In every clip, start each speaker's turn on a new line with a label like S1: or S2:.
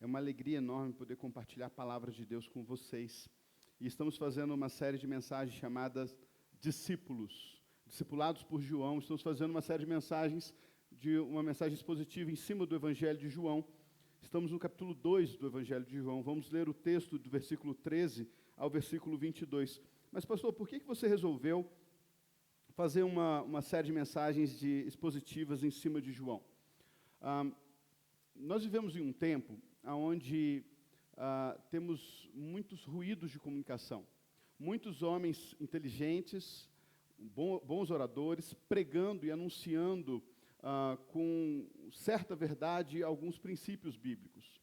S1: uma alegria enorme poder compartilhar a palavra de Deus com vocês. E estamos fazendo uma série de mensagens chamadas Discípulos, discipulados por João. Estamos fazendo uma série de mensagens, uma mensagem expositiva em cima do Evangelho de João. Estamos no capítulo 2 do Evangelho de João. Vamos ler o texto do versículo 13 ao versículo 22. Mas, pastor, por que você resolveu fazer uma série de mensagens expositivas em cima de João? Nós vivemos em um tempo onde temos muitos ruídos de comunicação. Muitos homens inteligentes, bons oradores, pregando e anunciando com certa verdade alguns princípios bíblicos.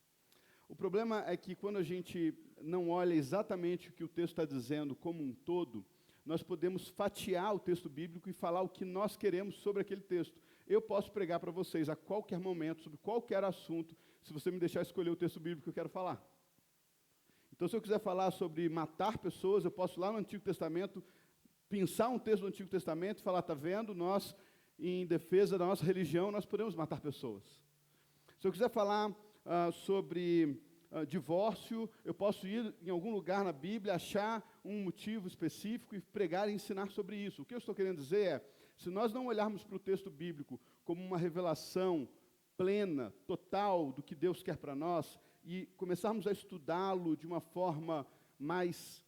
S1: O problema é que quando a gente não olha exatamente o que o texto está dizendo como um todo, nós podemos fatiar o texto bíblico e falar o que nós queremos sobre aquele texto. Eu posso pregar para vocês a qualquer momento, sobre qualquer assunto, se você me deixar escolher o texto bíblico que eu quero falar. Então, se eu quiser falar sobre matar pessoas, eu posso ir lá no Antigo Testamento, pensar um texto do Antigo Testamento e falar, está vendo, nós, em defesa da nossa religião, nós podemos matar pessoas. Se eu quiser falar sobre divórcio, eu posso ir em algum lugar na Bíblia, achar um motivo específico e pregar e ensinar sobre isso. O que eu estou querendo dizer é, se nós não olharmos para o texto bíblico como uma revelação plena, total, do que Deus quer para nós, e começarmos a estudá-lo de uma forma mais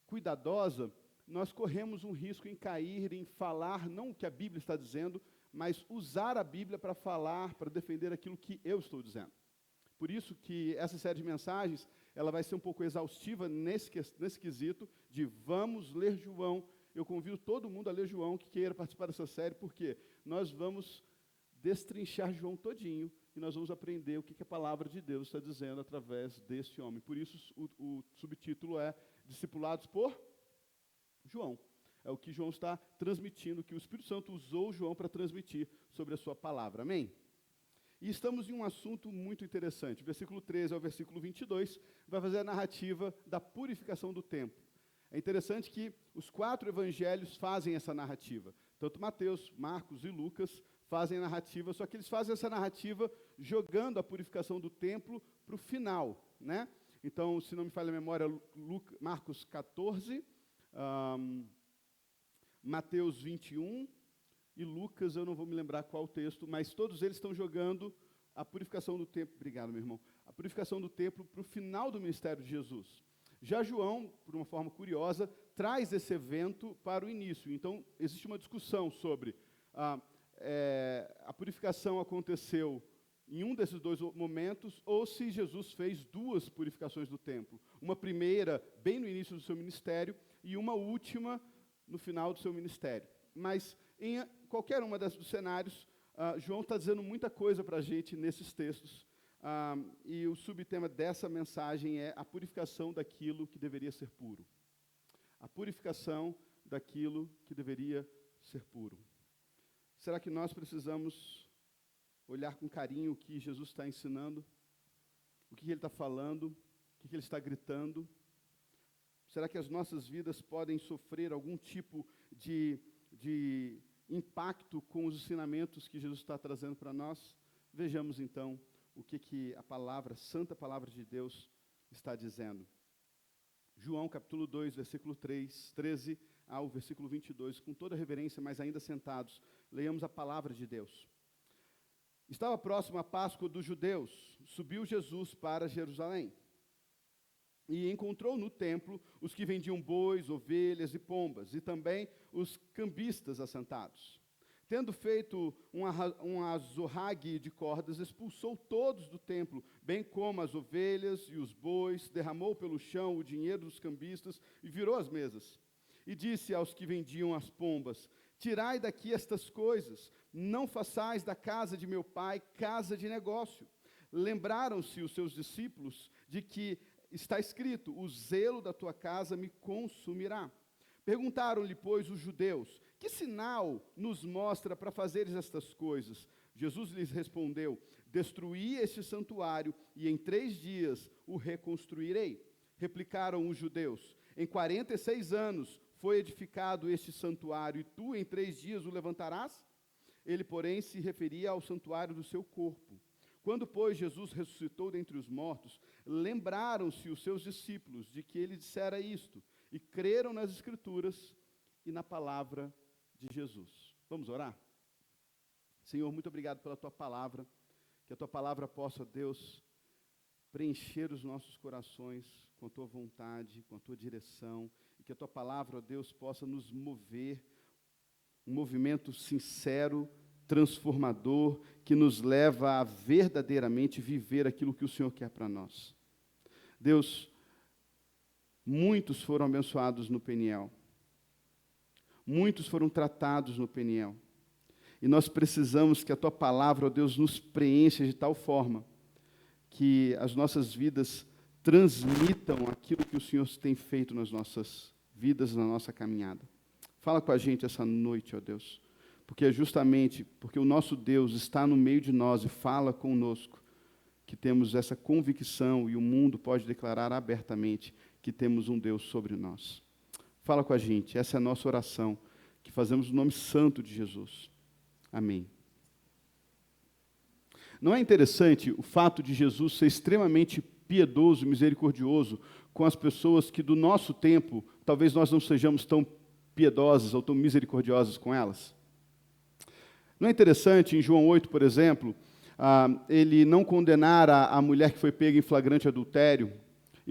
S1: cuidadosa, nós corremos um risco em cair, em falar, não o que a Bíblia está dizendo, mas usar a Bíblia para falar, para defender aquilo que eu estou dizendo. Por isso que essa série de mensagens, ela vai ser um pouco exaustiva nesse quesito de vamos ler João. Eu convido todo mundo a ler João que queira participar dessa série, porque nós vamos destrinchar João todinho e nós vamos aprender o que a palavra de Deus está dizendo através desse homem. Por isso o subtítulo é Discipulados por João. É o que João está transmitindo, o que o Espírito Santo usou João para transmitir sobre a sua palavra. Amém? E estamos em um assunto muito interessante. Versículo 13 ao versículo 22 vai fazer a narrativa da purificação do templo. É interessante que os 4 evangelhos fazem essa narrativa. Tanto Mateus, Marcos e Lucas fazem a narrativa, só que eles fazem essa narrativa jogando a purificação do templo para o final, né? Então, se não me falha a memória, Marcos 14, Mateus 21 e Lucas, eu não vou me lembrar qual o texto, mas todos eles estão jogando a purificação do templo, obrigado, meu irmão, a purificação do templo para o final do ministério de Jesus. Já João, por uma forma curiosa, traz esse evento para o início. Então, existe uma discussão sobre a purificação aconteceu em um desses 2 momentos, ou se Jesus fez 2 purificações do templo. Uma primeira, bem no início do seu ministério, e uma última no final do seu ministério. Mas, em qualquer uma dos cenários, João está dizendo muita coisa para a gente nesses textos, e o subtema dessa mensagem é a purificação daquilo que deveria ser puro. A purificação daquilo que deveria ser puro. Será que nós precisamos olhar com carinho o que Jesus está ensinando? O que ele está falando? O que ele está gritando? Será que as nossas vidas podem sofrer algum tipo de impacto com os ensinamentos que Jesus está trazendo para nós? Vejamos então o que a palavra, a santa palavra de Deus está dizendo. João capítulo 2, versículo 13 ao versículo 22, com toda reverência, mas ainda sentados, leiamos a palavra de Deus. Estava próximo a Páscoa dos judeus, subiu Jesus para Jerusalém e encontrou no templo os que vendiam bois, ovelhas e pombas, e também os cambistas assentados. Tendo feito um azorrague de cordas, expulsou todos do templo, bem como as ovelhas e os bois, derramou pelo chão o dinheiro dos cambistas e virou as mesas. E disse aos que vendiam as pombas, tirai daqui estas coisas, não façais da casa de meu pai casa de negócio. Lembraram-se os seus discípulos de que está escrito, o zelo da tua casa me consumirá. Perguntaram-lhe, pois, os judeus, que sinal nos mostra para fazeres estas coisas? Jesus lhes respondeu, destruí este santuário e em 3 dias o reconstruirei. Replicaram os judeus, em 46 anos foi edificado este santuário e tu em 3 dias o levantarás? Ele, porém, se referia ao santuário do seu corpo. Quando, pois, Jesus ressuscitou dentre os mortos, lembraram-se os seus discípulos de que ele dissera isto, e creram nas Escrituras e na palavra de Jesus. Vamos orar? Senhor, muito obrigado pela tua palavra, que a tua palavra possa, Deus, preencher os nossos corações com a tua vontade, com a tua direção, e que a tua palavra, ó Deus, possa nos mover, um movimento sincero, transformador, que nos leva a verdadeiramente viver aquilo que o Senhor quer para nós. Deus, muitos foram abençoados no Peniel, muitos foram tratados no Peniel, e nós precisamos que a tua palavra, ó Deus, nos preencha de tal forma que as nossas vidas transmitam aquilo que o Senhor tem feito nas nossas vidas, na nossa caminhada. Fala com a gente essa noite, ó Deus, porque é justamente porque o nosso Deus está no meio de nós e fala conosco, que temos essa convicção e o mundo pode declarar abertamente que temos um Deus sobre nós. Fala com a gente, essa é a nossa oração, que fazemos no nome santo de Jesus. Amém. Não é interessante o fato de Jesus ser extremamente piedoso e misericordioso com as pessoas que do nosso tempo, talvez nós não sejamos tão piedosas ou tão misericordiosos com elas? Não é interessante, em João 8, por exemplo, ele não condenar a mulher que foi pega em flagrante adultério,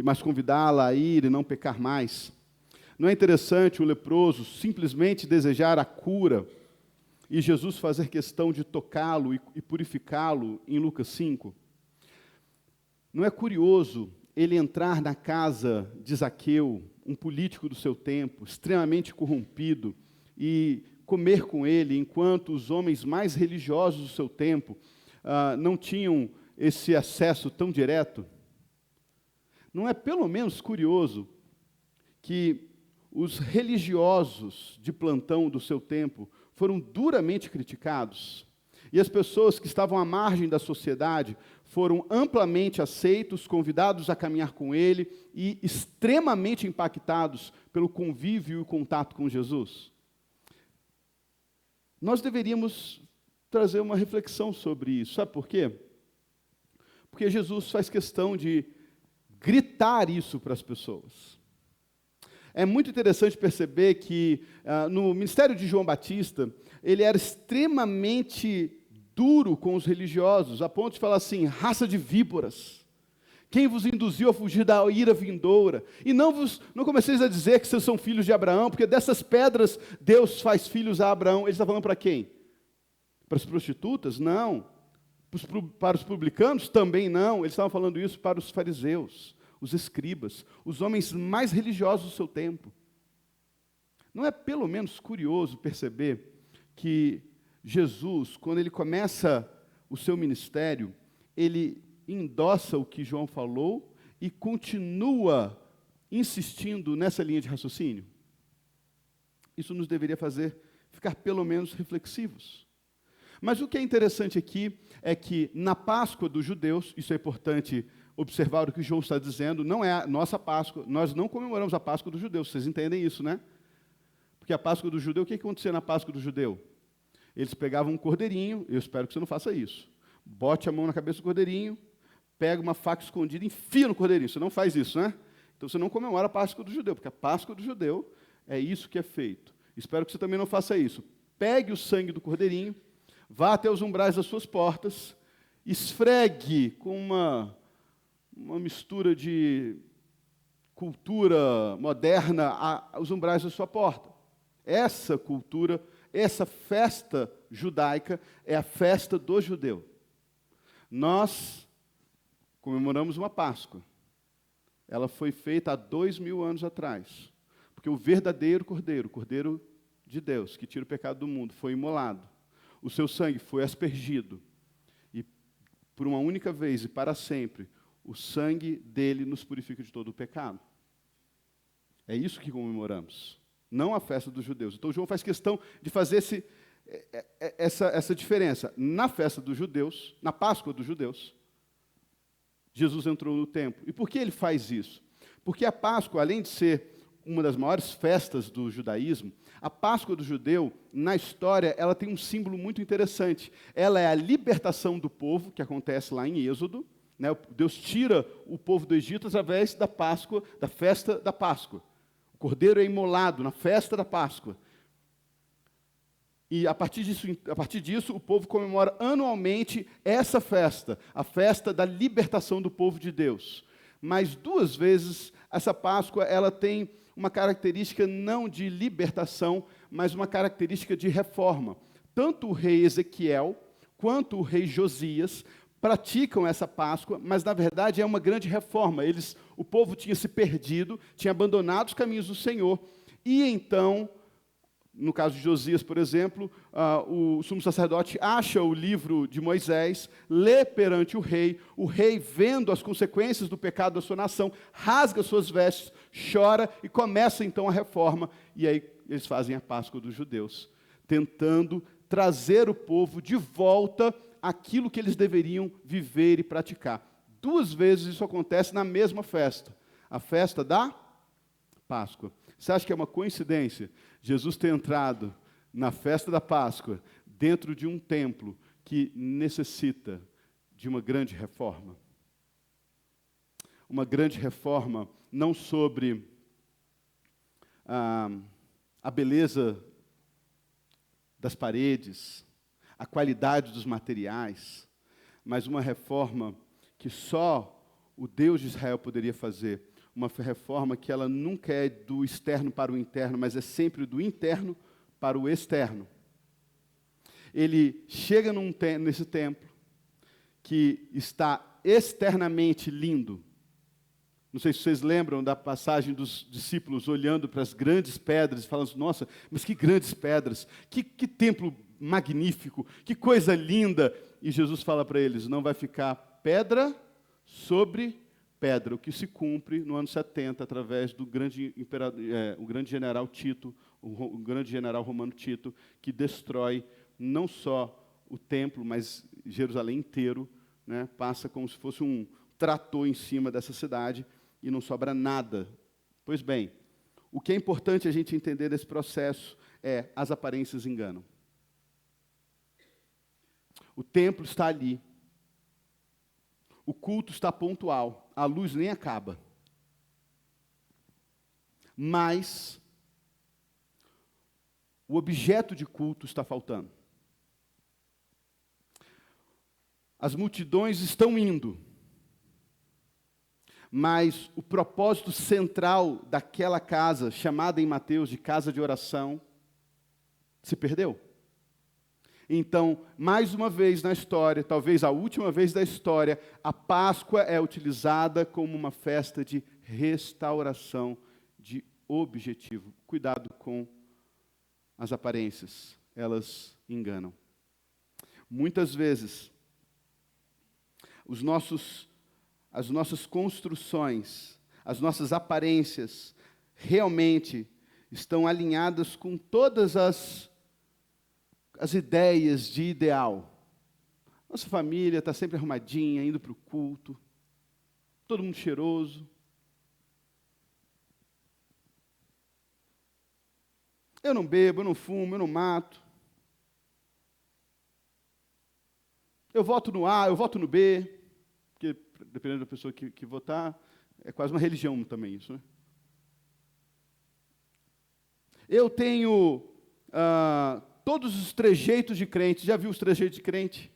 S1: mas convidá-la a ir e não pecar mais? Não é interessante o leproso simplesmente desejar a cura e Jesus fazer questão de tocá-lo e purificá-lo em Lucas 5? Não é curioso ele entrar na casa de Zaqueu, um político do seu tempo, extremamente corrompido, e comer com ele, enquanto os homens mais religiosos do seu tempo não tinham esse acesso tão direto? Não é pelo menos curioso que os religiosos de plantão do seu tempo foram duramente criticados, e as pessoas que estavam à margem da sociedade foram amplamente aceitos, convidados a caminhar com ele e extremamente impactados pelo convívio e o contato com Jesus? Nós deveríamos trazer uma reflexão sobre isso. Sabe por quê? Porque Jesus faz questão de gritar isso para as pessoas. É muito interessante perceber que no ministério de João Batista, ele era extremamente duro com os religiosos, a ponto de falar assim: raça de víboras, quem vos induziu a fugir da ira vindoura? E não comeceis a dizer que vocês são filhos de Abraão, porque dessas pedras Deus faz filhos a Abraão. Ele está falando para quem? Para as prostitutas? Não. Para os publicanos? Também não. Ele estava falando isso para os fariseus, os escribas, os homens mais religiosos do seu tempo. Não é pelo menos curioso perceber que Jesus, quando ele começa o seu ministério, ele endossa o que João falou e continua insistindo nessa linha de raciocínio? Isso nos deveria fazer ficar pelo menos reflexivos. Mas o que é interessante aqui é que na Páscoa dos judeus, isso é importante observar o que João está dizendo, não é a nossa Páscoa, nós não comemoramos a Páscoa dos judeus, vocês entendem isso, né? Porque a Páscoa do judeu, o que acontecia na Páscoa do judeu? Eles pegavam um cordeirinho, eu espero que você não faça isso, bote a mão na cabeça do cordeirinho, pega uma faca escondida e enfia no cordeirinho. Você não faz isso, né? Então você não comemora a Páscoa do judeu, porque a Páscoa do judeu é isso que é feito. Espero que você também não faça isso. Pegue o sangue do cordeirinho, vá até os umbrais das suas portas, esfregue com uma mistura de cultura moderna os umbrais da sua porta. Essa cultura, essa festa judaica é a festa do judeu. Nós comemoramos uma Páscoa. Ela foi feita há 2000 anos atrás. Porque o verdadeiro cordeiro, o cordeiro de Deus, que tira o pecado do mundo, foi imolado. O seu sangue foi aspergido. E por uma única vez e para sempre, o sangue dele nos purifica de todo o pecado. É isso que comemoramos, não a festa dos judeus. Então João faz questão de fazer essa diferença. Na festa dos judeus, na Páscoa dos judeus, Jesus entrou no templo. E por que ele faz isso? Porque a Páscoa, além de ser uma das maiores festas do judaísmo, a Páscoa do judeu, na história, ela tem um símbolo muito interessante. Ela é a libertação do povo, que acontece lá em Êxodo, né? Deus tira o povo do Egito através da Páscoa, da festa da Páscoa. O cordeiro é imolado na festa da Páscoa. E a partir disso, o povo comemora anualmente essa festa, a festa da libertação do povo de Deus. Mas 2 vezes essa Páscoa ela tem uma característica não de libertação, mas uma característica de reforma. Tanto o rei Ezequiel quanto o rei Josias praticam essa Páscoa, mas na verdade é uma grande reforma. O povo tinha se perdido, tinha abandonado os caminhos do Senhor, e então, no caso de Josias, por exemplo, o sumo sacerdote acha o livro de Moisés, lê perante o rei, vendo as consequências do pecado da sua nação, rasga suas vestes, chora e começa então a reforma, e aí eles fazem a Páscoa dos judeus, tentando trazer o povo de volta àquilo que eles deveriam viver e praticar. 2 vezes isso acontece na mesma festa, a festa da Páscoa. Você acha que é uma coincidência Jesus ter entrado na festa da Páscoa dentro de um templo que necessita de uma grande reforma? Uma grande reforma não sobre a beleza das paredes, a qualidade dos materiais, mas uma reforma que só o Deus de Israel poderia fazer. Uma reforma que ela nunca é do externo para o interno, mas é sempre do interno para o externo. Ele chega nesse templo que está externamente lindo. Não sei se vocês lembram da passagem dos discípulos olhando para as grandes pedras e falando, nossa, mas que grandes pedras, que templo magnífico, que coisa linda. E Jesus fala para eles, não vai ficar pedra sobre pedra, o que se cumpre no ano 70, através do grande general Tito, o grande general romano Tito, que destrói não só o templo, mas Jerusalém inteiro, né, passa como se fosse um trator em cima dessa cidade e não sobra nada. Pois bem, o que é importante a gente entender desse processo é as aparências enganam. O templo está ali. O culto está pontual. A luz nem acaba. Mas o objeto de culto está faltando. As multidões estão indo. Mas o propósito central daquela casa, chamada em Mateus de casa de oração, se perdeu. Então, mais uma vez na história, talvez a última vez da história, a Páscoa é utilizada como uma festa de restauração de objetivo. Cuidado com as aparências, elas enganam. Muitas vezes, as nossas construções, as nossas aparências, realmente estão alinhadas com todas as ideias de ideal. Nossa família está sempre arrumadinha, indo para o culto, todo mundo cheiroso. Eu não bebo, eu não fumo, eu não mato. Eu voto no A, eu voto no B, porque dependendo da pessoa que votar, é quase uma religião também isso, né? Eu tenho todos os trejeitos de crente. Já viu os trejeitos de crente?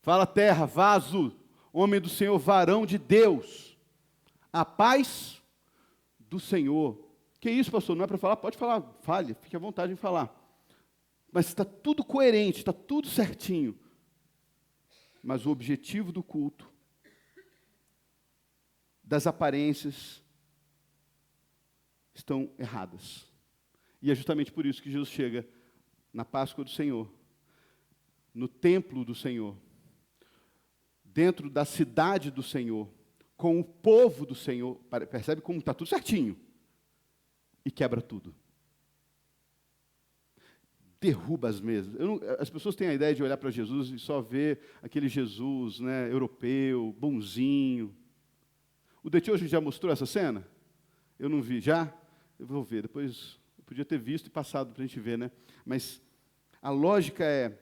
S1: Fala terra, vaso, homem do Senhor, varão de Deus. A paz do Senhor. Que isso, pastor? Não é para falar? Pode falar, fale, fique à vontade em falar. Mas está tudo coerente, está tudo certinho. Mas o objetivo do culto, das aparências, estão erradas. E é justamente por isso que Jesus chega na Páscoa do Senhor, no templo do Senhor, dentro da cidade do Senhor, com o povo do Senhor, percebe como está tudo certinho, e quebra tudo. Derruba as mesas. As pessoas têm a ideia de olhar para Jesus e só ver aquele Jesus, né, europeu, bonzinho. O Detio hoje já mostrou essa cena? Eu não vi, já? Eu vou ver, depois eu podia ter visto e passado para a gente ver, né? Mas a lógica é,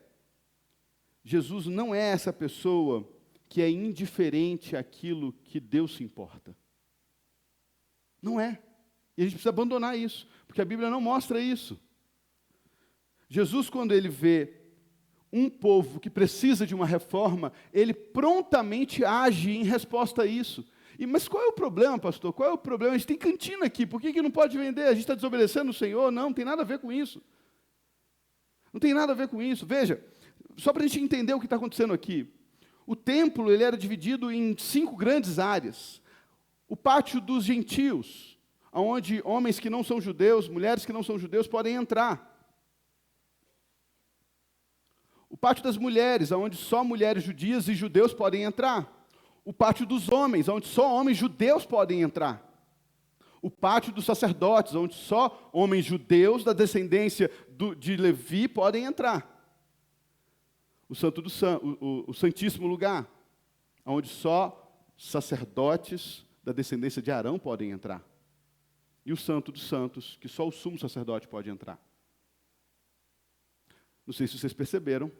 S1: Jesus não é essa pessoa que é indiferente àquilo que Deus se importa. Não é. E a gente precisa abandonar isso, porque a Bíblia não mostra isso. Jesus, quando ele vê um povo que precisa de uma reforma, ele prontamente age em resposta a isso. Mas qual é o problema, pastor? Qual é o problema? A gente tem cantina aqui, por que não pode vender? A gente está desobedecendo o Senhor? Não tem nada a ver com isso. Não tem nada a ver com isso. Veja, só para a gente entender o que está acontecendo aqui. O templo ele era dividido em 5 grandes áreas. O pátio dos gentios, onde homens que não são judeus, mulheres que não são judeus podem entrar. O pátio das mulheres, onde só mulheres judias e judeus podem entrar. O pátio dos homens, onde só homens judeus podem entrar. O pátio dos sacerdotes, onde só homens judeus da descendência de Levi podem entrar. O Santíssimo Lugar, onde só sacerdotes da descendência de Arão podem entrar. E o Santo dos Santos, que só o sumo sacerdote pode entrar. Não sei se vocês perceberam,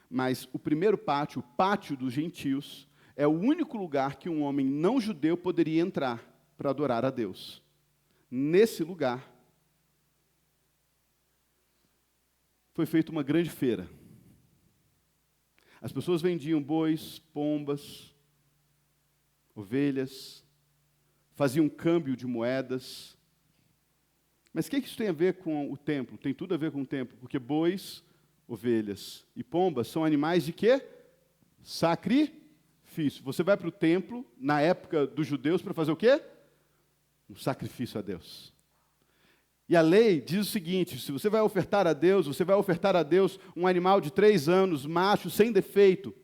S1: mas o primeiro pátio, o pátio dos gentios, é o único lugar que um homem não judeu poderia entrar para adorar a Deus. Nesse lugar, foi feita uma grande feira. As pessoas vendiam bois, pombas, ovelhas, faziam câmbio de moedas. Mas o que isso tem a ver com o templo? Tem tudo a ver com o templo, porque bois, ovelhas e pombas são animais de quê? Sacrifício. Você vai para o templo, na época dos judeus, para fazer o quê? Um sacrifício a Deus. E a lei diz o seguinte, se você vai ofertar a Deus, você vai ofertar a Deus um animal de 3 anos, macho, sem defeito.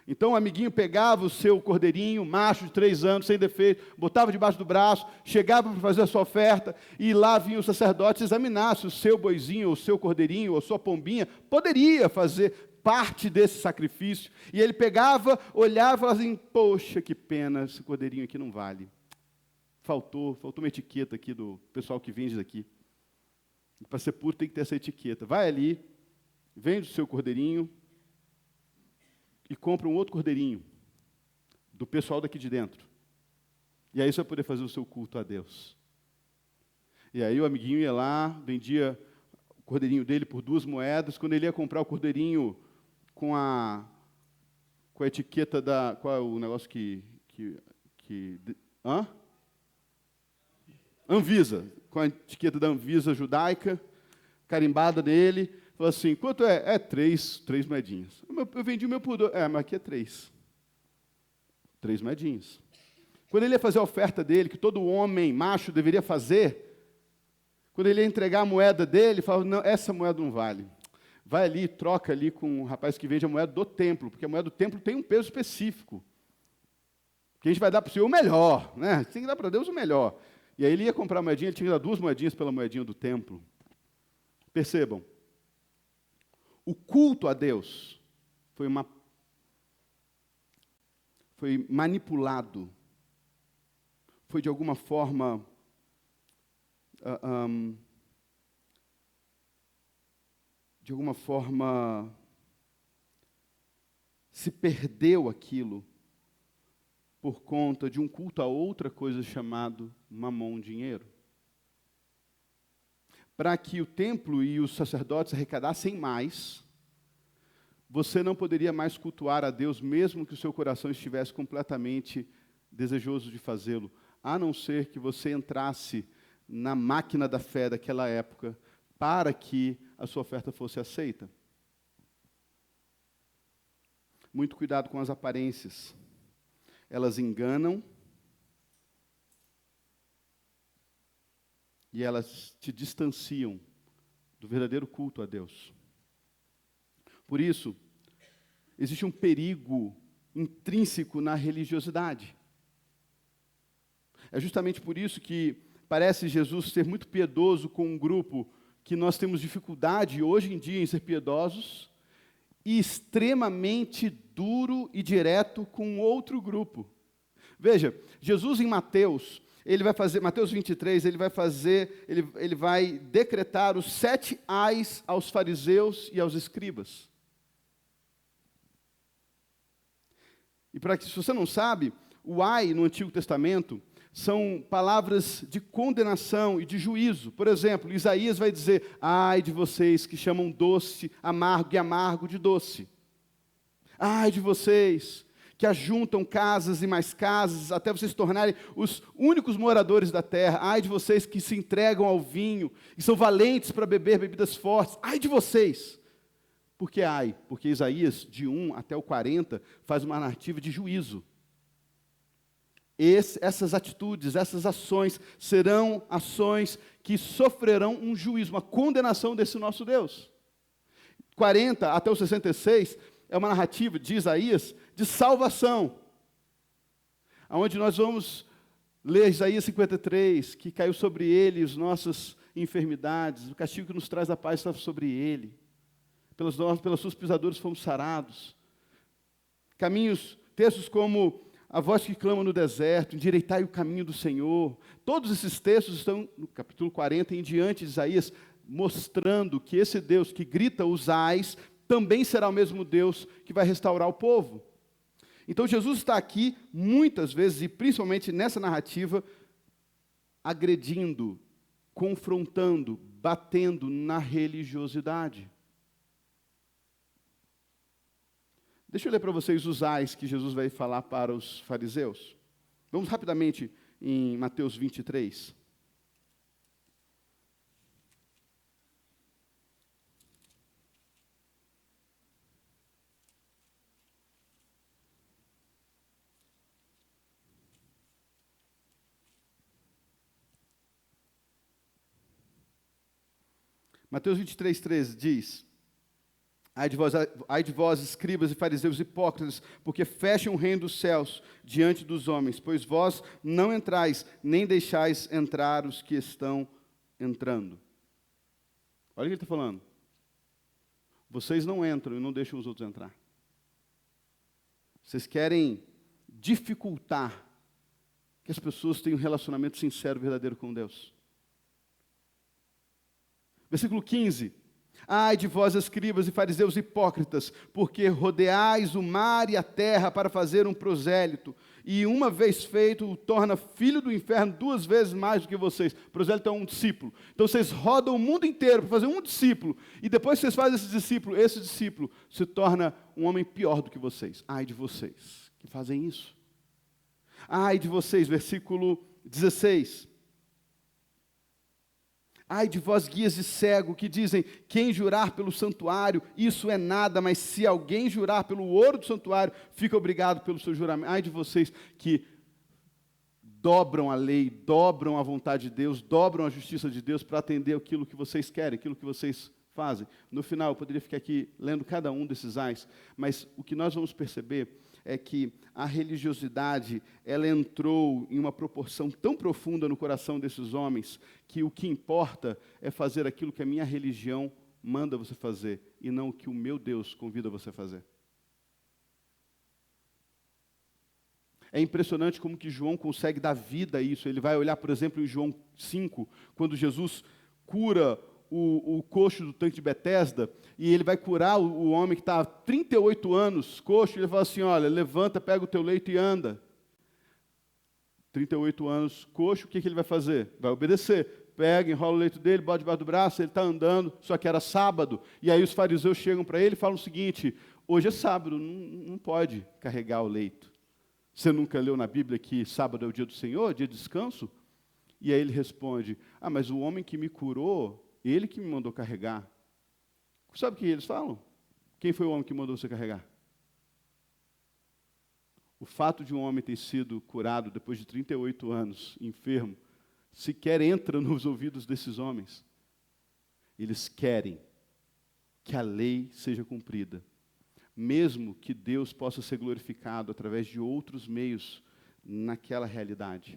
S1: Então o amiguinho pegava o seu cordeirinho, macho de 3 anos, sem defeito, botava debaixo do braço, chegava para fazer a sua oferta, e lá vinha o sacerdote examinar se o seu boizinho, ou o seu cordeirinho, ou a sua pombinha, poderia fazer parte desse sacrifício. E ele pegava, olhava e falava assim, poxa, que pena, esse cordeirinho aqui não vale. Faltou uma etiqueta aqui do pessoal que vende daqui. Para ser puro tem que ter essa etiqueta. Vai ali, vende o seu cordeirinho e compra um outro cordeirinho do pessoal daqui de dentro. E aí você vai poder fazer o seu culto a Deus. E aí o amiguinho ia lá, vendia o cordeirinho dele por 2 moedas. Quando ele ia comprar o cordeirinho com a etiqueta da... Qual é o negócio hã? Anvisa, com a etiqueta da Anvisa judaica, carimbada nele, falou assim, quanto é? É 3 moedinhas. Eu vendi o meu por 2, mas aqui é 3. 3 moedinhas. Quando ele ia fazer a oferta dele, que todo homem macho deveria fazer, quando ele ia entregar a moeda dele, falava, não, essa moeda não vale. Vai ali, troca ali com o rapaz que vende a moeda do templo, porque a moeda do templo tem um peso específico. Que a gente vai dar para o Senhor o melhor, né? Tem que dar para Deus o melhor. E aí ele ia comprar a moedinha, ele tinha que dar 2 moedinhas pela moedinha do templo. Percebam, o culto a Deus foi manipulado, foi de alguma forma se perdeu aquilo por conta de um culto a outra coisa chamado mamon, dinheiro. Para que o templo e os sacerdotes arrecadassem mais, você não poderia mais cultuar a Deus, mesmo que o seu coração estivesse completamente desejoso de fazê-lo, a não ser que você entrasse na máquina da fé daquela época, para que a sua oferta fosse aceita. Muito cuidado com as aparências. Elas enganam e elas te distanciam do verdadeiro culto a Deus. Por isso, existe um perigo intrínseco na religiosidade. É justamente por isso que parece Jesus ser muito piedoso com um grupo que nós temos dificuldade hoje em dia em ser piedosos, e extremamente duro e direto com outro grupo. Veja, Jesus em Mateus, ele vai fazer, Mateus 23, ele vai decretar os 7 ais aos fariseus e aos escribas. E para que, se você não sabe, o ai no Antigo Testamento são palavras de condenação e de juízo. Por exemplo, Isaías vai dizer: ai de vocês que chamam doce, amargo e amargo de doce. Ai de vocês que ajuntam casas e mais casas, até vocês se tornarem os únicos moradores da terra. Ai de vocês que se entregam ao vinho e são valentes para beber bebidas fortes. Ai de vocês! Por que ai? Porque Isaías, de 1 até o 40, faz uma narrativa de juízo. Essas atitudes, essas ações, serão ações que sofrerão um juízo, uma condenação desse nosso Deus. 40 até o 66 é uma narrativa de Isaías de salvação, onde nós vamos ler Isaías 53, que caiu sobre ele as nossas enfermidades, o castigo que nos traz a paz estava sobre ele, pelas suas pisaduras fomos sarados. Textos como a voz que clama no deserto, endireitai o caminho do Senhor. Todos esses textos estão no capítulo 40 em diante de Isaías, mostrando que esse Deus que grita os ais, também será o mesmo Deus que vai restaurar o povo. Então Jesus está aqui, muitas vezes, e principalmente nessa narrativa, agredindo, confrontando, batendo na religiosidade. Deixa eu ler para vocês os ais que Jesus vai falar para os fariseus. Vamos rapidamente em Mateus 23. Mateus 23, 13 diz: ai de vós, escribas e fariseus hipócritas, porque fecham o reino dos céus diante dos homens, pois vós não entrais, nem deixais entrar os que estão entrando. Olha o que ele está falando. Vocês não entram e não deixam os outros entrar. Vocês querem dificultar que as pessoas tenham um relacionamento sincero e verdadeiro com Deus. Versículo 15. Ai de vós, escribas e fariseus hipócritas, porque rodeais o mar e a terra para fazer um prosélito, e uma vez feito, o torna filho do inferno 2 vezes mais do que vocês. Prosélito é um discípulo. Então vocês rodam o mundo inteiro para fazer um discípulo, e depois que vocês fazem esse discípulo se torna um homem pior do que vocês. Ai de vocês que fazem isso. Ai de vocês, versículo 16. Ai de vós, guias de cego, que dizem: quem jurar pelo santuário, isso é nada, mas se alguém jurar pelo ouro do santuário, fica obrigado pelo seu juramento. Ai de vocês que dobram a lei, dobram a vontade de Deus, dobram a justiça de Deus para atender aquilo que vocês querem, aquilo que vocês fazem. No final, eu poderia ficar aqui lendo cada um desses ais, mas o que nós vamos perceber é que a religiosidade, ela entrou em uma proporção tão profunda no coração desses homens, que o que importa é fazer aquilo que a minha religião manda você fazer, e não o que o meu Deus convida você a fazer. É impressionante como que João consegue dar vida a isso. Ele vai olhar, por exemplo, em João 5, quando Jesus cura o coxo do tanque de Betesda, e ele vai curar o homem que está há 38 anos coxo, e ele fala assim: olha, levanta, pega o teu leito e anda. 38 anos coxo, o que ele vai fazer? Vai obedecer. Pega, enrola o leito dele, bota debaixo do braço, ele está andando, só que era sábado, e aí os fariseus chegam para ele e falam o seguinte: hoje é sábado, não pode carregar o leito. Você nunca leu na Bíblia que sábado é o dia do Senhor, dia de descanso? E aí ele responde: ah, mas o homem que me curou, ele que me mandou carregar. Sabe o que eles falam? Quem foi o homem que mandou você carregar? O fato de um homem ter sido curado depois de 38 anos, enfermo, sequer entra nos ouvidos desses homens. Eles querem que a lei seja cumprida, mesmo que Deus possa ser glorificado através de outros meios naquela realidade.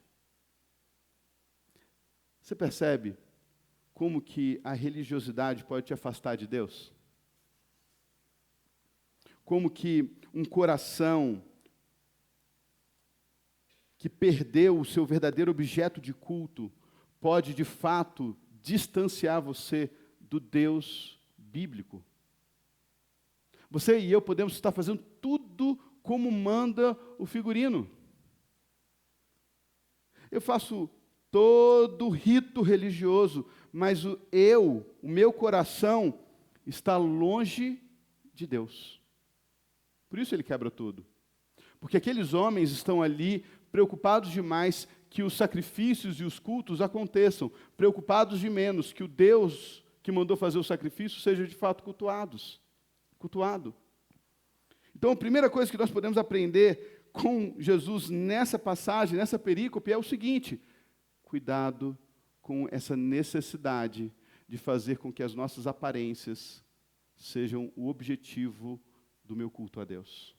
S1: Você percebe como que a religiosidade pode te afastar de Deus? Como que um coração que perdeu o seu verdadeiro objeto de culto, pode, de fato, distanciar você do Deus bíblico. Você e eu podemos estar fazendo tudo como manda o figurino. Eu faço todo o rito religioso, mas o meu coração, está longe de Deus. Por isso ele quebra tudo. Porque aqueles homens estão ali preocupados demais que os sacrifícios e os cultos aconteçam, preocupados de menos que o Deus que mandou fazer o sacrifício seja de fato cultuado. Então, a primeira coisa que nós podemos aprender com Jesus nessa passagem, nessa perícope, é o seguinte: cuidado com essa necessidade de fazer com que as nossas aparências sejam o objetivo do meu culto a Deus.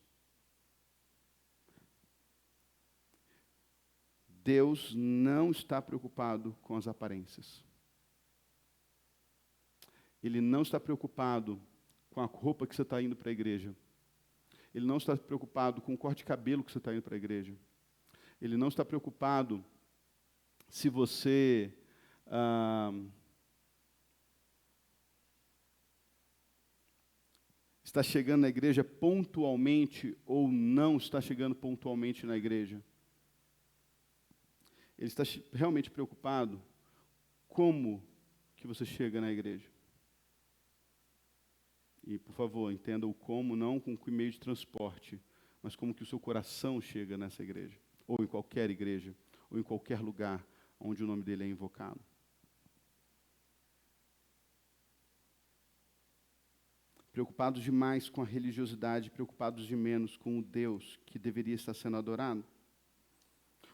S1: Deus não está preocupado com as aparências. Ele não está preocupado com a roupa que você está indo para a igreja. Ele não está preocupado com o corte de cabelo que você está indo para a igreja. Ele não está preocupado se você está chegando na igreja pontualmente ou não está chegando pontualmente na igreja. Ele está realmente preocupado como que você chega na igreja. E, por favor, entenda o como, não com que meio de transporte, mas como que o seu coração chega nessa igreja, ou em qualquer igreja, ou em qualquer lugar onde o nome dele é invocado. Preocupados demais com a religiosidade, preocupados de menos com o Deus que deveria estar sendo adorado.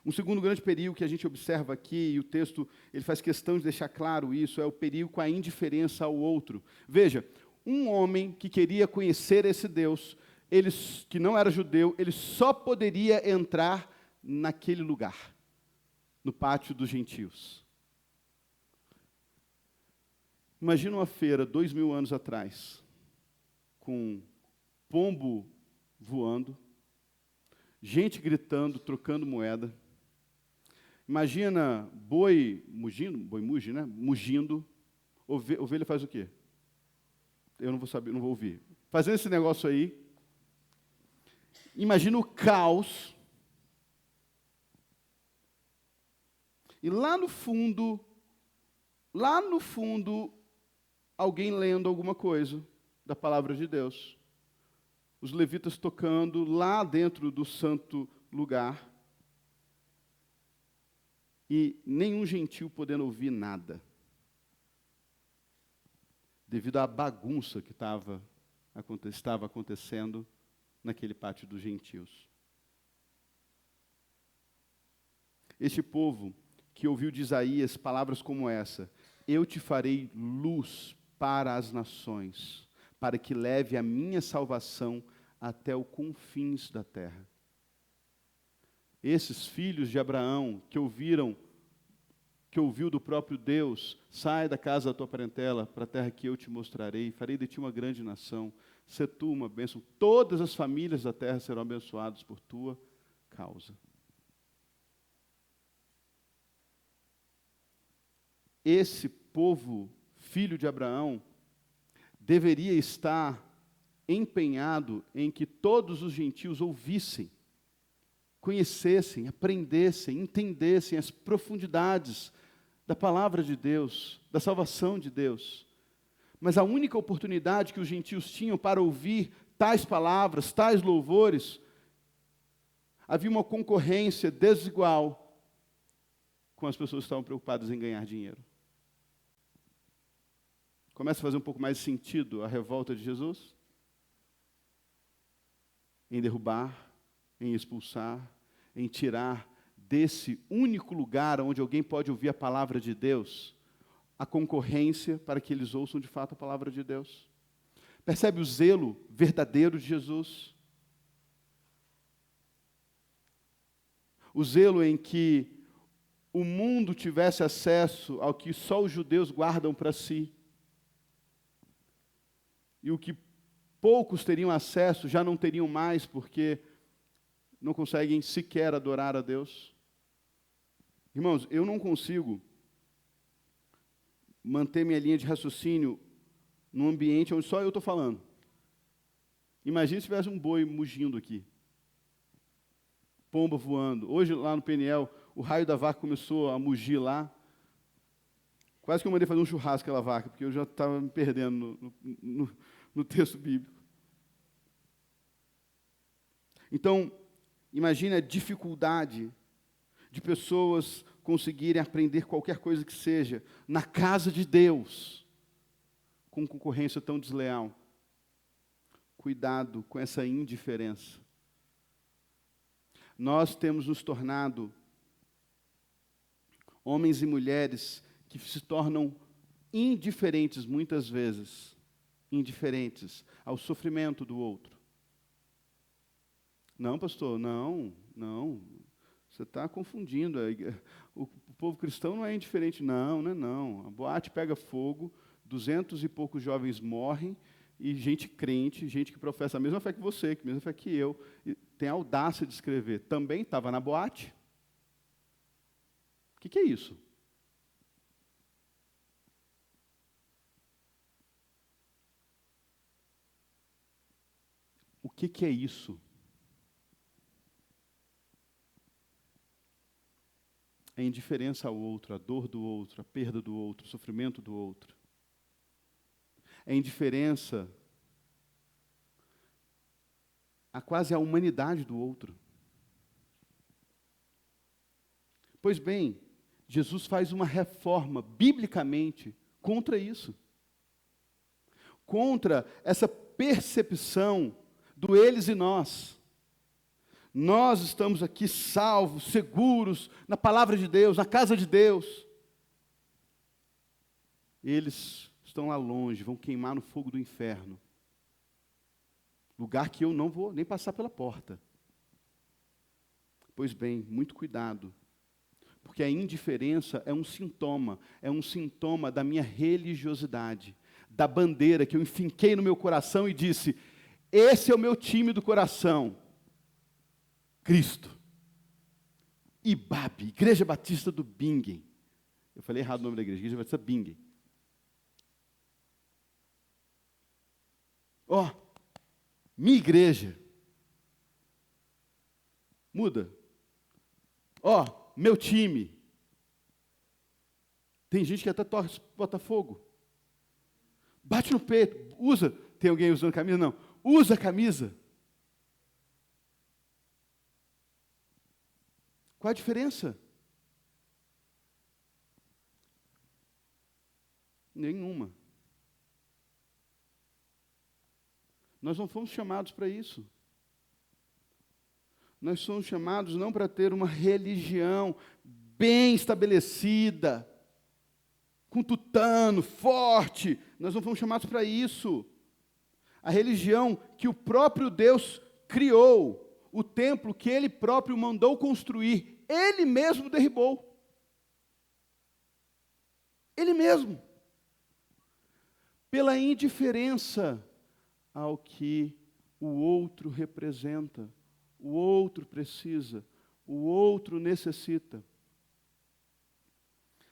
S1: Um segundo grande perigo que a gente observa aqui, e o texto ele faz questão de deixar claro isso, é o perigo com a indiferença ao outro. Veja, um homem que queria conhecer esse Deus, que não era judeu, ele só poderia entrar naquele lugar, no pátio dos gentios. Imagina uma feira 2000 anos atrás, com pombo voando, gente gritando, trocando moeda. Imagina boi mugindo, né? Mugindo. Ovelha faz o quê? Eu não vou saber, não vou ouvir. Fazendo esse negócio aí. Imagina o caos. E lá no fundo, alguém lendo alguma coisa da palavra de Deus. Os levitas tocando lá dentro do santo lugar. E nenhum gentil podendo ouvir nada, devido à bagunça que estava acontecendo naquele pátio dos gentios. Este povo que ouviu de Isaías palavras como essa: eu te farei luz para as nações, para que leve a minha salvação até os confins da terra. Esses filhos de Abraão que ouviu do próprio Deus: sai da casa da tua parentela para a terra que eu te mostrarei, farei de ti uma grande nação, sê tu uma bênção, todas as famílias da terra serão abençoadas por tua causa. Esse povo, filho de Abraão, deveria estar empenhado em que todos os gentios ouvissem, conhecessem, aprendessem, entendessem as profundidades da palavra de Deus, da salvação de Deus. Mas a única oportunidade que os gentios tinham para ouvir tais palavras, tais louvores, havia uma concorrência desigual com as pessoas que estavam preocupadas em ganhar dinheiro. Começa a fazer um pouco mais de sentido a revolta de Jesus? Em derrubar, em expulsar, em tirar desse único lugar onde alguém pode ouvir a palavra de Deus, a concorrência para que eles ouçam de fato a palavra de Deus. Percebe o zelo verdadeiro de Jesus? O zelo em que o mundo tivesse acesso ao que só os judeus guardam para si, e o que poucos teriam acesso já não teriam mais, porque não conseguem sequer adorar a Deus. Irmãos, eu não consigo manter minha linha de raciocínio num ambiente onde só eu estou falando. Imagina se tivesse um boi mugindo aqui. Pomba voando. Hoje, lá no Peniel, o raio da vaca começou a mugir lá. Quase que eu mandei fazer um churrasco aquela vaca, porque eu já estava me perdendo no texto bíblico. Então, imagine a dificuldade de pessoas conseguirem aprender qualquer coisa que seja na casa de Deus, com concorrência tão desleal. Cuidado com essa indiferença. Nós temos nos tornado homens e mulheres que se tornam indiferentes, muitas vezes, indiferentes ao sofrimento do outro. Não, pastor, não. Você está confundindo. O povo cristão não é indiferente, não. A boate pega fogo, 200 e poucos jovens morrem, e gente crente, gente que professa a mesma fé que você, a mesma fé que eu, tem a audácia de escrever. Também estava na boate. O que é isso? O que é isso? A indiferença ao outro, a dor do outro, a perda do outro, o sofrimento do outro. É indiferença a quase a humanidade do outro. Pois bem, Jesus faz uma reforma, biblicamente, contra isso. Contra essa percepção do eles e nós. Nós estamos aqui salvos, seguros, na palavra de Deus, na casa de Deus. Eles estão lá longe, vão queimar no fogo do inferno. Lugar que eu não vou nem passar pela porta. Pois bem, muito cuidado. Porque a indiferença é um sintoma da minha religiosidade, da bandeira que eu enfinquei no meu coração e disse, esse é o meu time do coração. Cristo. IBAB, Igreja Batista do Bingen. Eu falei errado o nome da igreja, Igreja Batista Bingen. Minha igreja. Muda. Meu time. Tem gente que até torce Botafogo. Bate no peito, usa. Tem alguém usando camisa? Não. Usa a camisa. Qual a diferença? Nenhuma. Nós não fomos chamados para isso. Nós somos chamados não para ter uma religião bem estabelecida, com tutano, forte. Nós não fomos chamados para isso. A religião que o próprio Deus criou, o templo que Ele próprio mandou construir, Ele mesmo derribou. Ele mesmo. Pela indiferença ao que o outro representa, o outro precisa, o outro necessita.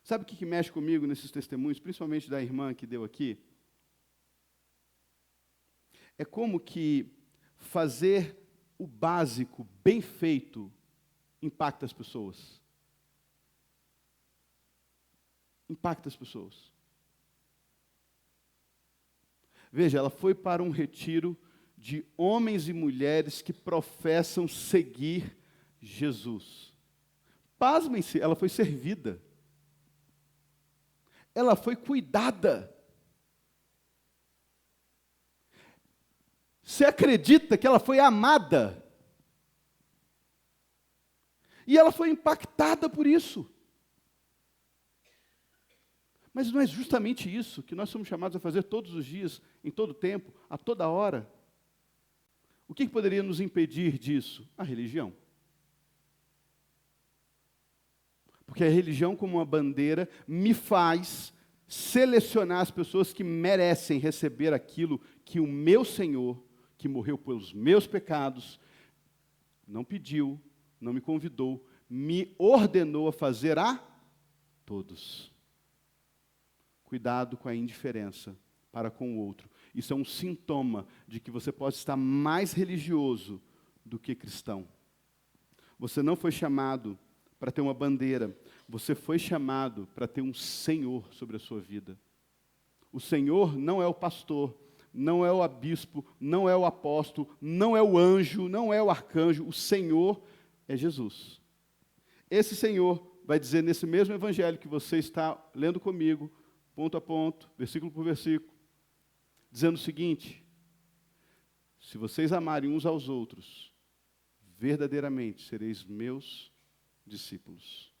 S1: Sabe o que mexe comigo nesses testemunhos, principalmente da irmã que deu aqui? É como que fazer o básico bem feito impacta as pessoas. Impacta as pessoas. Veja, ela foi para um retiro de homens e mulheres que professam seguir Jesus. Pasmem-se, ela foi servida. Ela foi cuidada. Você acredita que ela foi amada? E ela foi impactada por isso. Mas não é justamente isso que nós somos chamados a fazer todos os dias, em todo tempo, a toda hora? O que poderia nos impedir disso? A religião. Porque a religião, como uma bandeira, me faz selecionar as pessoas que merecem receber aquilo que o meu Senhor, que morreu pelos meus pecados, não pediu, não me convidou, me ordenou a fazer a todos. Cuidado com a indiferença para com o outro. Isso é um sintoma de que você pode estar mais religioso do que cristão. Você não foi chamado para ter uma bandeira. Você foi chamado para ter um Senhor sobre a sua vida. O Senhor não é o pastor, não é o bispo, não é o apóstolo, não é o anjo, não é o arcanjo. O Senhor é Jesus. Esse Senhor vai dizer nesse mesmo evangelho que você está lendo comigo, ponto a ponto, versículo por versículo, dizendo o seguinte: se vocês amarem uns aos outros, verdadeiramente sereis meus discípulos.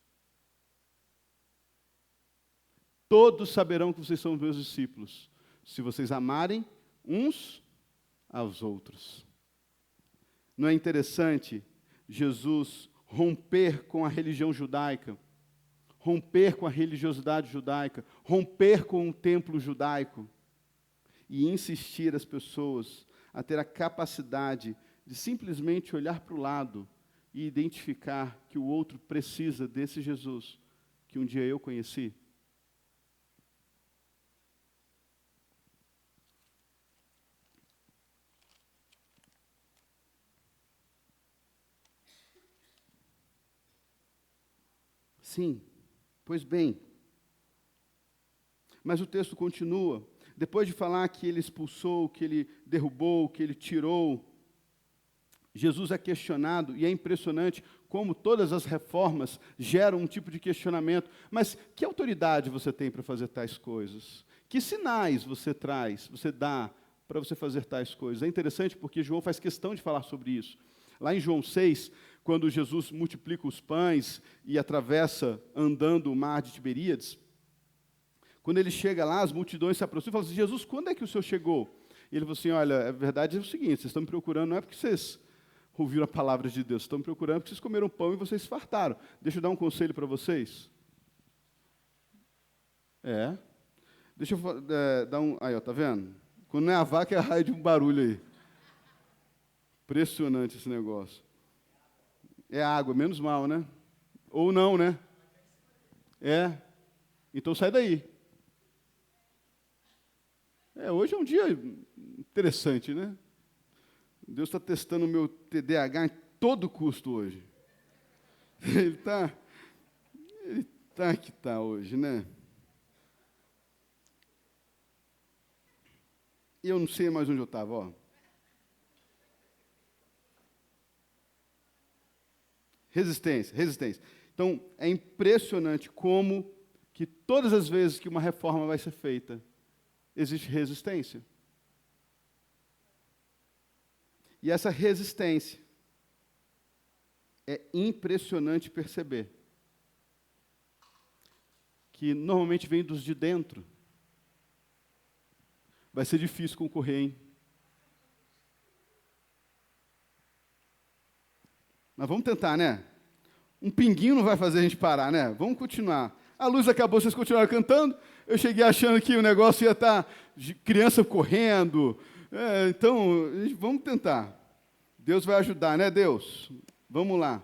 S1: Todos saberão que vocês são meus discípulos, se vocês amarem uns aos outros. Não é interessante Jesus romper com a religião judaica, romper com a religiosidade judaica, romper com o templo judaico e insistir as pessoas a ter a capacidade de simplesmente olhar para o lado e identificar que o outro precisa desse Jesus que um dia eu conheci? Sim, pois bem. Mas o texto continua. Depois de falar que ele expulsou, que ele derrubou, que ele tirou, Jesus é questionado, e é impressionante como todas as reformas geram um tipo de questionamento. Mas que autoridade você tem para fazer tais coisas? Que sinais você traz, você dá para você fazer tais coisas? É interessante porque João faz questão de falar sobre isso. Lá em João 6, quando Jesus multiplica os pães e atravessa andando o mar de Tiberíades, quando ele chega lá, as multidões se aproximam e falam assim: Jesus, quando é que o senhor chegou? E ele falou assim: olha, a verdade é o seguinte, vocês estão me procurando, não é porque vocês ouviram a palavra de Deus, vocês estão me procurando porque vocês comeram pão e vocês se fartaram. Deixa eu dar um conselho para vocês. Deixa eu dar um... Aí, ó, tá vendo? Quando não é a vaca, é a raia de um barulho aí. Impressionante esse negócio. É água, menos mal, né? Ou não, né? Então sai daí. Hoje é um dia interessante, né? Deus está testando o meu TDAH em todo custo hoje. Ele está que está hoje, né? E eu não sei mais onde eu estava, ó. Resistência. Então, é impressionante como que todas as vezes que uma reforma vai ser feita, existe resistência. E essa resistência é impressionante perceber que normalmente vem dos de dentro. Vai ser difícil concorrer, hein? Mas vamos tentar, né? Um pinguinho não vai fazer a gente parar, né? Vamos continuar. A luz acabou, vocês continuaram cantando. Eu cheguei achando que o negócio ia estar de criança correndo. Então, vamos tentar. Deus vai ajudar, né, Deus? Vamos lá.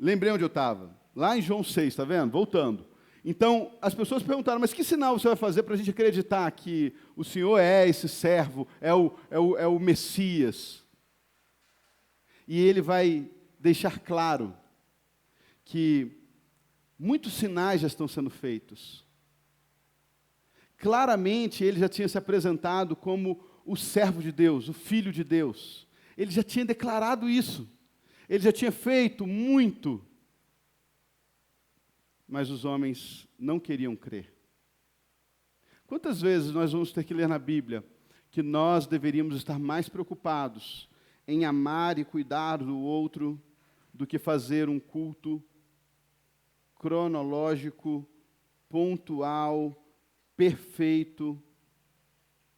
S1: Lembrei onde eu estava. Lá em João 6, está vendo? Voltando. Então, as pessoas perguntaram, mas que sinal você vai fazer para a gente acreditar que o Senhor é esse servo, é o Messias? E ele vai deixar claro que muitos sinais já estão sendo feitos. Claramente, ele já tinha se apresentado como o servo de Deus, o Filho de Deus. Ele já tinha declarado isso. Ele já tinha feito muito. Mas os homens não queriam crer. Quantas vezes nós vamos ter que ler na Bíblia que nós deveríamos estar mais preocupados em amar e cuidar do outro do que fazer um culto cronológico, pontual, perfeito,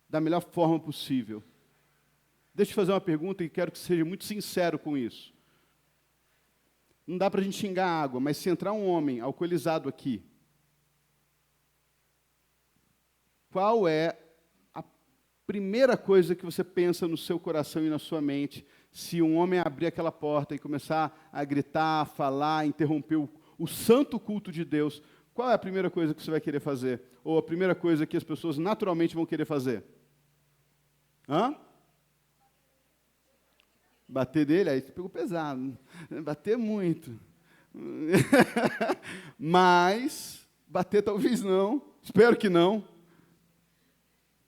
S1: da melhor forma possível? Deixa eu fazer uma pergunta e quero que seja muito sincero com isso. Não dá para a gente xingar a água, mas se entrar um homem alcoolizado aqui, qual é primeira coisa que você pensa no seu coração e na sua mente, se um homem abrir aquela porta e começar a gritar, a falar, interromper o santo culto de Deus, qual é a primeira coisa que você vai querer fazer? Ou a primeira coisa que as pessoas naturalmente vão querer fazer? Hã? Bater nele? Aí você pegou pesado. Bater muito. Mas, bater talvez não. Espero que não.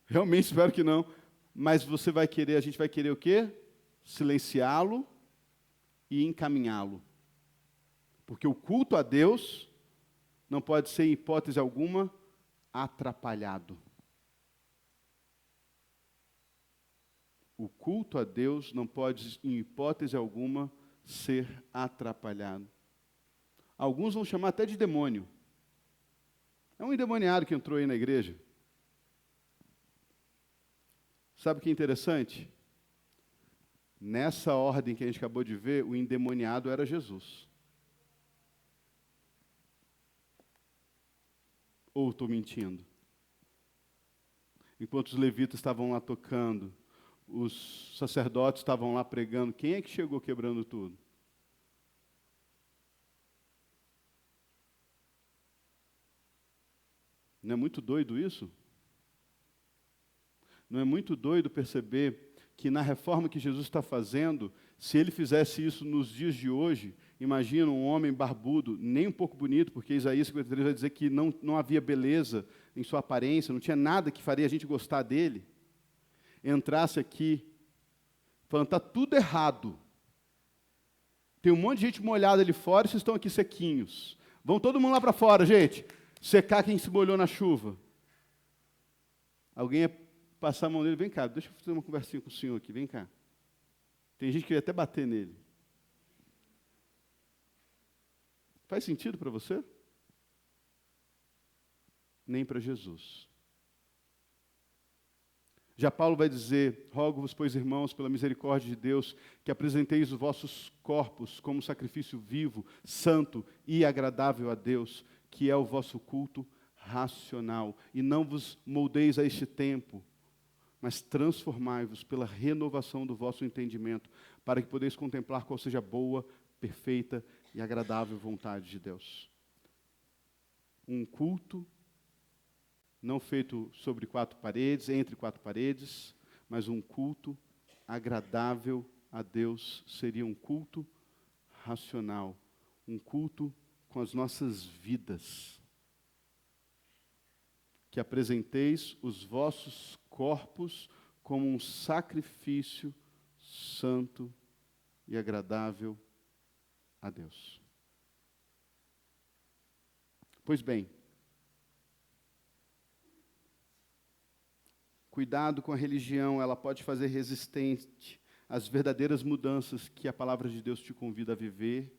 S1: Realmente espero que não. Mas você vai querer, a gente vai querer o quê? Silenciá-lo e encaminhá-lo. Porque o culto a Deus não pode ser, em hipótese alguma, atrapalhado. O culto a Deus não pode, em hipótese alguma, ser atrapalhado. Alguns vão chamar até de demônio. É um endemoniado que entrou aí na igreja. Sabe o que é interessante? Nessa ordem que a gente acabou de ver, o endemoniado era Jesus. Ou estou mentindo? Enquanto os levitas estavam lá tocando, os sacerdotes estavam lá pregando, quem é que chegou quebrando tudo? Não é muito doido isso? Não é muito doido perceber que na reforma que Jesus está fazendo, se ele fizesse isso nos dias de hoje, imagina um homem barbudo, nem um pouco bonito, porque Isaías 53 vai dizer que não havia beleza em sua aparência, não tinha nada que faria a gente gostar dele, entrasse aqui, falando, está tudo errado. Tem um monte de gente molhada ali fora e vocês estão aqui sequinhos. Vão todo mundo lá para fora, gente. Secar quem se molhou na chuva. Alguém ia passar a mão nele, vem cá, deixa eu fazer uma conversinha com o senhor aqui, vem cá. Tem gente que ia até bater nele. Faz sentido para você? Nem para Jesus. Já Paulo vai dizer, rogo-vos, pois, irmãos, pela misericórdia de Deus, que apresenteis os vossos corpos como sacrifício vivo, santo e agradável a Deus, que é o vosso culto racional. E não vos moldeis a este tempo, mas transformai-vos pela renovação do vosso entendimento, para que podeis contemplar qual seja a boa, perfeita e agradável vontade de Deus. Um culto não feito sobre quatro paredes, entre quatro paredes, mas um culto agradável a Deus seria um culto racional, um culto com as nossas vidas. Que apresenteis os vossos corpos como um sacrifício santo e agradável a Deus. Pois bem, cuidado com a religião, ela pode fazer resistente às verdadeiras mudanças que a palavra de Deus te convida a viver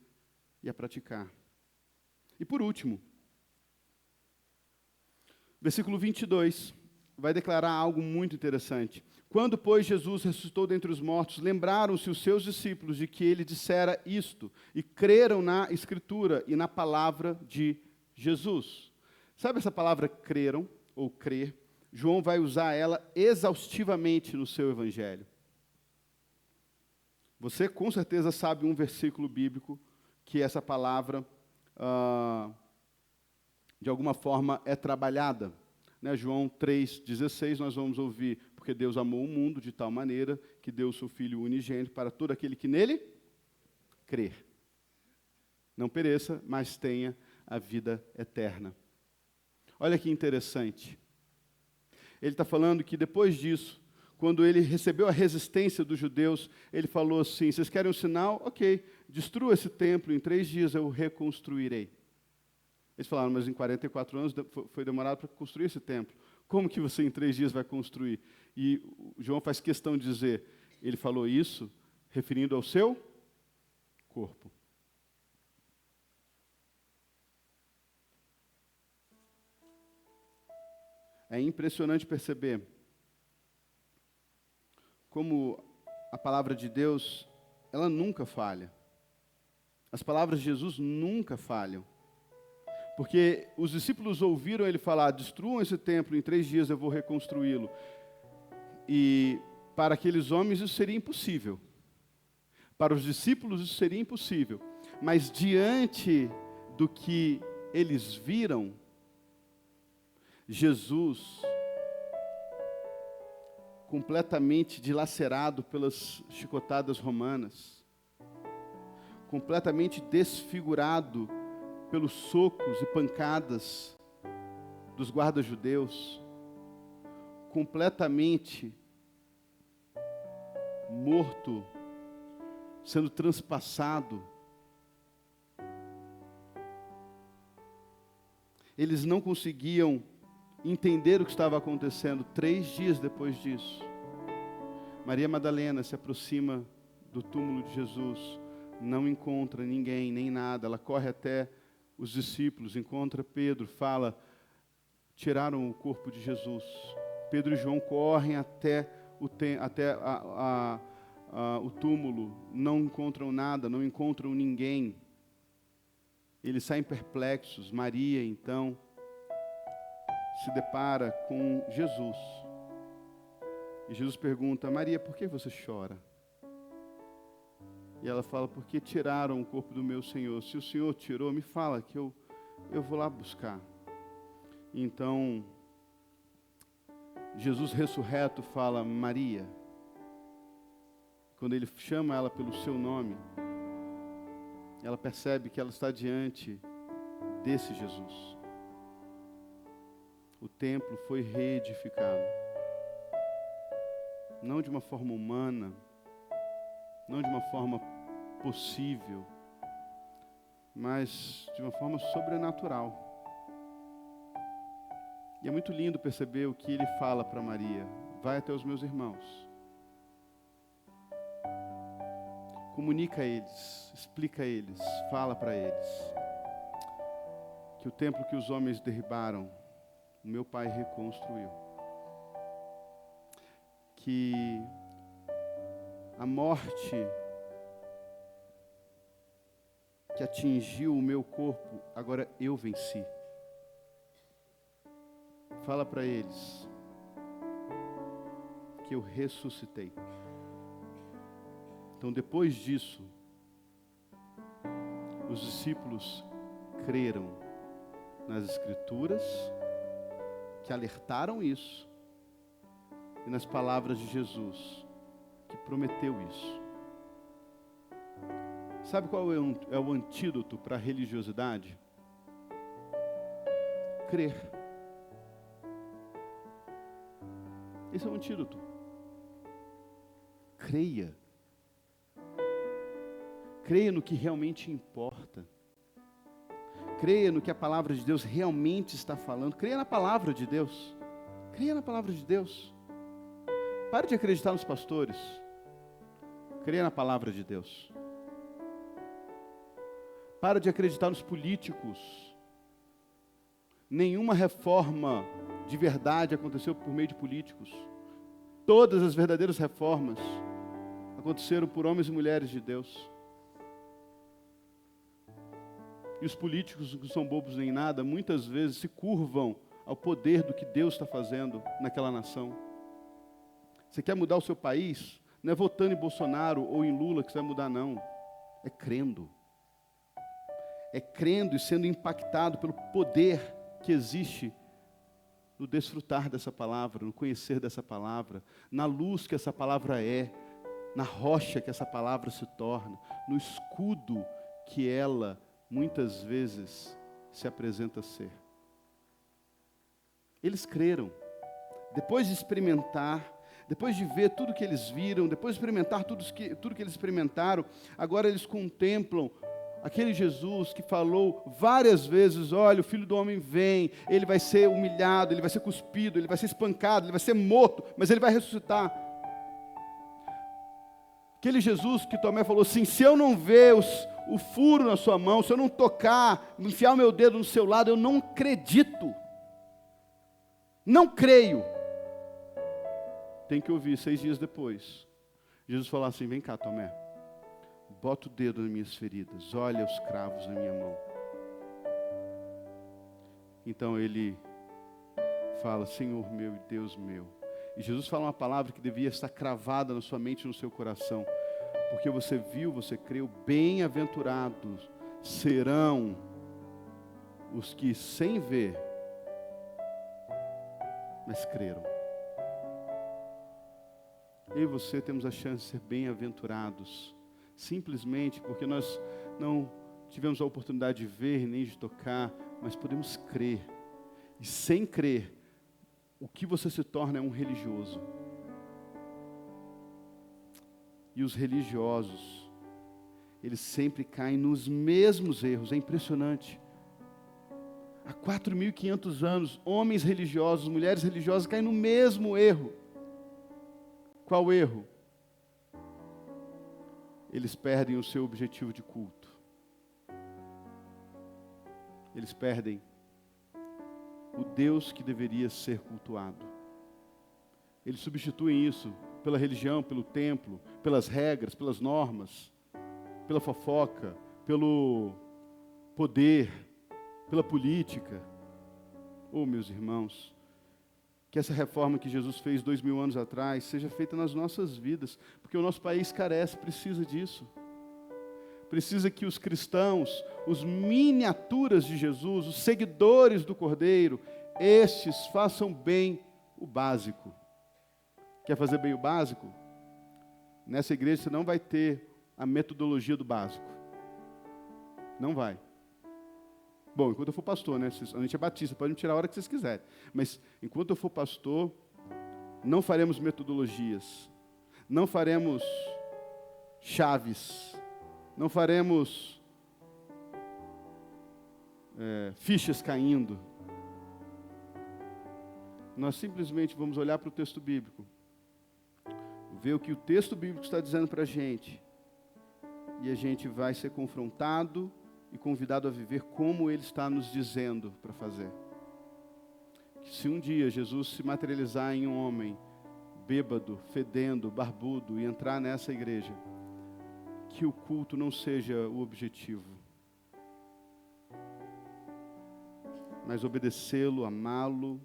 S1: e a praticar. E por último, versículo 22, vai declarar algo muito interessante. Quando, pois, Jesus ressuscitou dentre os mortos, lembraram-se os seus discípulos de que ele dissera isto, e creram na Escritura e na palavra de Jesus. Sabe essa palavra creram, ou crer? João vai usar ela exaustivamente no seu evangelho. Você com certeza sabe um versículo bíblico que essa palavra, de alguma forma, é trabalhada. Né? João 3,16, nós vamos ouvir, porque Deus amou o mundo de tal maneira que deu o seu Filho unigênito para todo aquele que nele crer. Não pereça, mas tenha a vida eterna. Olha que interessante. Ele está falando que depois disso, quando ele recebeu a resistência dos judeus, ele falou assim, vocês querem um sinal? Ok, destrua esse templo, em 3 dias eu o reconstruirei. Eles falaram, mas em 44 anos foi demorado para construir esse templo. Como que você em 3 dias vai construir? E João faz questão de dizer, ele falou isso referindo ao seu corpo. É impressionante perceber como a palavra de Deus, ela nunca falha. As palavras de Jesus nunca falham. Porque os discípulos ouviram ele falar, destruam esse templo, em 3 dias eu vou reconstruí-lo. E para aqueles homens isso seria impossível. Para os discípulos isso seria impossível. Mas diante do que eles viram, Jesus, completamente dilacerado pelas chicotadas romanas, completamente desfigurado pelos socos e pancadas dos guardas judeus, completamente morto, sendo transpassado. Eles não conseguiam entender o que estava acontecendo. 3 dias depois disso, Maria Madalena se aproxima do túmulo de Jesus, não encontra ninguém, nem nada. Ela corre até os discípulos, encontra Pedro, fala: tiraram o corpo de Jesus. Pedro e João correm até o túmulo, não encontram nada, não encontram ninguém. Eles saem perplexos. Maria, então, se depara com Jesus. E Jesus pergunta: Maria, por que você chora? E ela fala: porque tiraram o corpo do meu Senhor. Se o Senhor tirou, me fala que eu vou lá buscar. Então, Jesus ressurreto fala: Maria. Quando ele chama ela pelo seu nome, ela percebe que ela está diante desse Jesus. O templo foi reedificado. Não de uma forma humana, não de uma forma possível, mas de uma forma sobrenatural. E é muito lindo perceber o que ele fala para Maria: vai até os meus irmãos. Comunica a eles, explica a eles, fala para eles que o templo que os homens derribaram, o meu Pai reconstruiu. Que a morte que atingiu o meu corpo, agora eu venci. Fala para eles que eu ressuscitei. Então, depois disso, os discípulos creram nas Escrituras, que alertaram isso, e nas palavras de Jesus, que prometeu isso. Sabe qual é o antídoto para a religiosidade? Crer. Esse é o antídoto. Creia. Creia no que realmente importa. Creia no que a palavra de Deus realmente está falando. Creia na palavra de Deus. Creia na palavra de Deus. Pare de acreditar nos pastores. Creia na palavra de Deus. Para de acreditar nos políticos. Nenhuma reforma de verdade aconteceu por meio de políticos. Todas as verdadeiras reformas aconteceram por homens e mulheres de Deus. E os políticos, que não são bobos nem nada, muitas vezes se curvam ao poder do que Deus está fazendo naquela nação. Você quer mudar o seu país? Não é votando em Bolsonaro ou em Lula que você vai mudar, não. É crendo. É crendo e sendo impactado pelo poder que existe no desfrutar dessa palavra, no conhecer dessa palavra, na luz que essa palavra é, na rocha que essa palavra se torna, no escudo que ela muitas vezes se apresenta a ser. Eles creram. Depois de experimentar, depois de ver tudo que eles viram, depois de experimentar tudo que eles experimentaram, agora eles contemplam aquele Jesus que falou várias vezes: olha, o Filho do Homem vem, ele vai ser humilhado, ele vai ser cuspido, ele vai ser espancado, ele vai ser morto, mas ele vai ressuscitar. Aquele Jesus que Tomé falou assim: se eu não ver o furo na sua mão, se eu não tocar, enfiar o meu dedo no seu lado, eu não acredito. Não creio. Tem que ouvir 6 dias depois. Jesus falou assim: vem cá, Tomé. Bota o dedo nas minhas feridas. Olha os cravos na minha mão. Então ele fala: Senhor meu e Deus meu. E Jesus fala uma palavra que devia estar cravada na sua mente e no seu coração. Porque você viu, você creu, bem-aventurados serão os que sem ver, mas creram. Eu e você temos a chance de ser bem-aventurados, simplesmente porque nós não tivemos a oportunidade de ver nem de tocar, mas podemos crer. E sem crer, o que você se torna é um religioso. E os religiosos, eles sempre caem nos mesmos erros, é impressionante. Há 4.500 anos, homens religiosos, mulheres religiosas caem no mesmo erro. Qual erro? Eles perdem o seu objetivo de culto. Eles perdem o Deus que deveria ser cultuado. Eles substituem isso pela religião, pelo templo, pelas regras, pelas normas, pela fofoca, pelo poder, pela política. Oh, meus irmãos, que essa reforma que Jesus fez 2000 anos atrás seja feita nas nossas vidas, porque o nosso país carece, precisa disso. Precisa que os cristãos, os miniaturas de Jesus, os seguidores do Cordeiro, estes façam bem o básico. Quer fazer bem o básico? Nessa igreja você não vai ter a metodologia do básico. Não vai. Bom, enquanto eu for pastor, né? A gente é batista, pode me tirar a hora que vocês quiserem. Mas enquanto eu for pastor, não faremos metodologias. Não faremos chaves. Não faremos fichas caindo. Nós simplesmente vamos olhar para o texto bíblico, ver o que o texto bíblico está dizendo para a gente, e a gente vai ser confrontado e convidado a viver como Ele está nos dizendo para fazer. Que se um dia Jesus se materializar em um homem bêbado, fedendo, barbudo, e entrar nessa igreja, que o culto não seja o objetivo, mas obedecê-lo, amá-lo,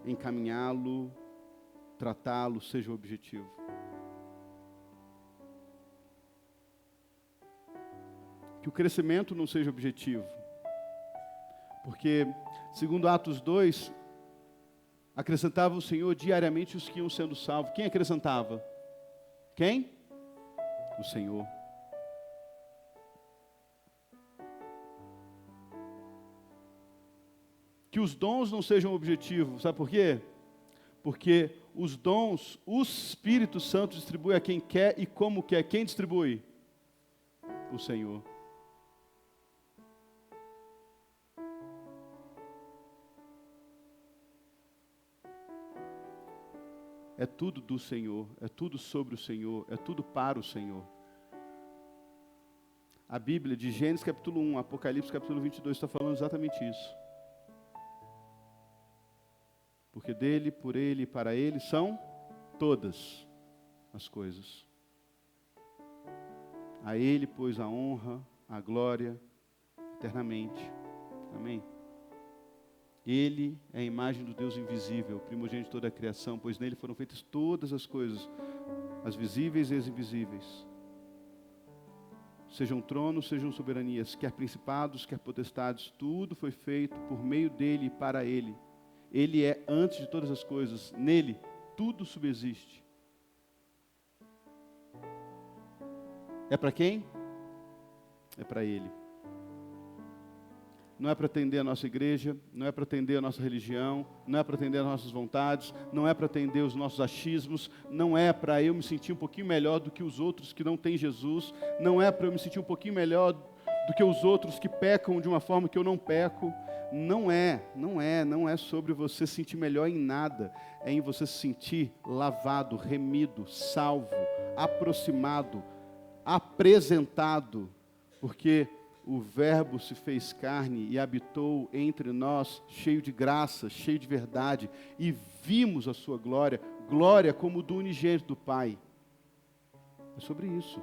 S1: encaminhá-lo, tratá-lo, seja o objetivo. Que o crescimento não seja o objetivo, porque, segundo Atos 2, acrescentava o Senhor diariamente os que iam sendo salvos. Quem acrescentava? Quem? O Senhor. Que os dons não sejam o objetivo, sabe por quê? Porque os dons, o Espírito Santo distribui a quem quer e como quer. Quem distribui? O Senhor. É tudo do Senhor, é tudo sobre o Senhor, é tudo para o Senhor. A Bíblia, de Gênesis capítulo 1, Apocalipse capítulo 22, está falando exatamente isso. Porque dele, por ele e para ele são todas as coisas. A ele, pois, a honra, a glória, eternamente. Amém? Ele é a imagem do Deus invisível, primogênito de toda a criação, pois nele foram feitas todas as coisas, as visíveis e as invisíveis. Sejam tronos, sejam soberanias, quer principados, quer potestades, tudo foi feito por meio dele e para ele. Ele é antes de todas as coisas, nele tudo subsiste. É para quem? É para ele. Não é para atender a nossa igreja, não é para atender a nossa religião, não é para atender as nossas vontades, não é para atender os nossos achismos, não é para eu me sentir um pouquinho melhor do que os outros que não têm Jesus, não é para eu me sentir um pouquinho melhor do que os outros que pecam de uma forma que eu não peco. Não é sobre você se sentir melhor em nada, é em você se sentir lavado, remido, salvo, aproximado, apresentado, porque o Verbo se fez carne e habitou entre nós, cheio de graça, cheio de verdade, e vimos a sua glória, glória como do unigênito do Pai. É sobre isso.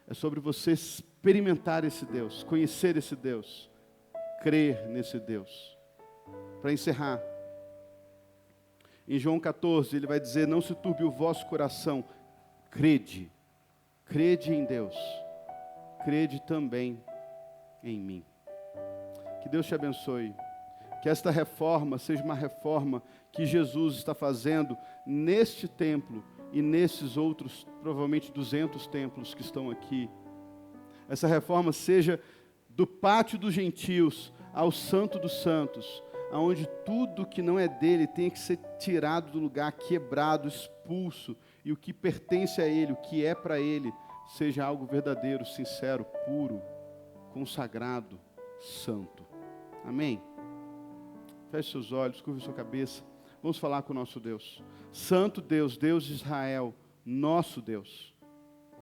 S1: É sobre você experimentar esse Deus, conhecer esse Deus, crer nesse Deus. Para encerrar, Em João 14, ele vai dizer, não se turbe o vosso coração, crede em Deus, crede também em mim. Que Deus te abençoe, que esta reforma seja uma reforma que Jesus está fazendo neste templo e nesses outros, provavelmente 200 templos que estão aqui. Essa reforma seja do pátio dos gentios ao santo dos santos, aonde tudo que não é dele tem que ser tirado do lugar, quebrado, expulso, e o que pertence a ele, o que é para ele, seja algo verdadeiro, sincero, puro, consagrado, santo. Amém? Feche seus olhos, curva sua cabeça. Vamos falar com o nosso Deus. Santo Deus, Deus de Israel, nosso Deus.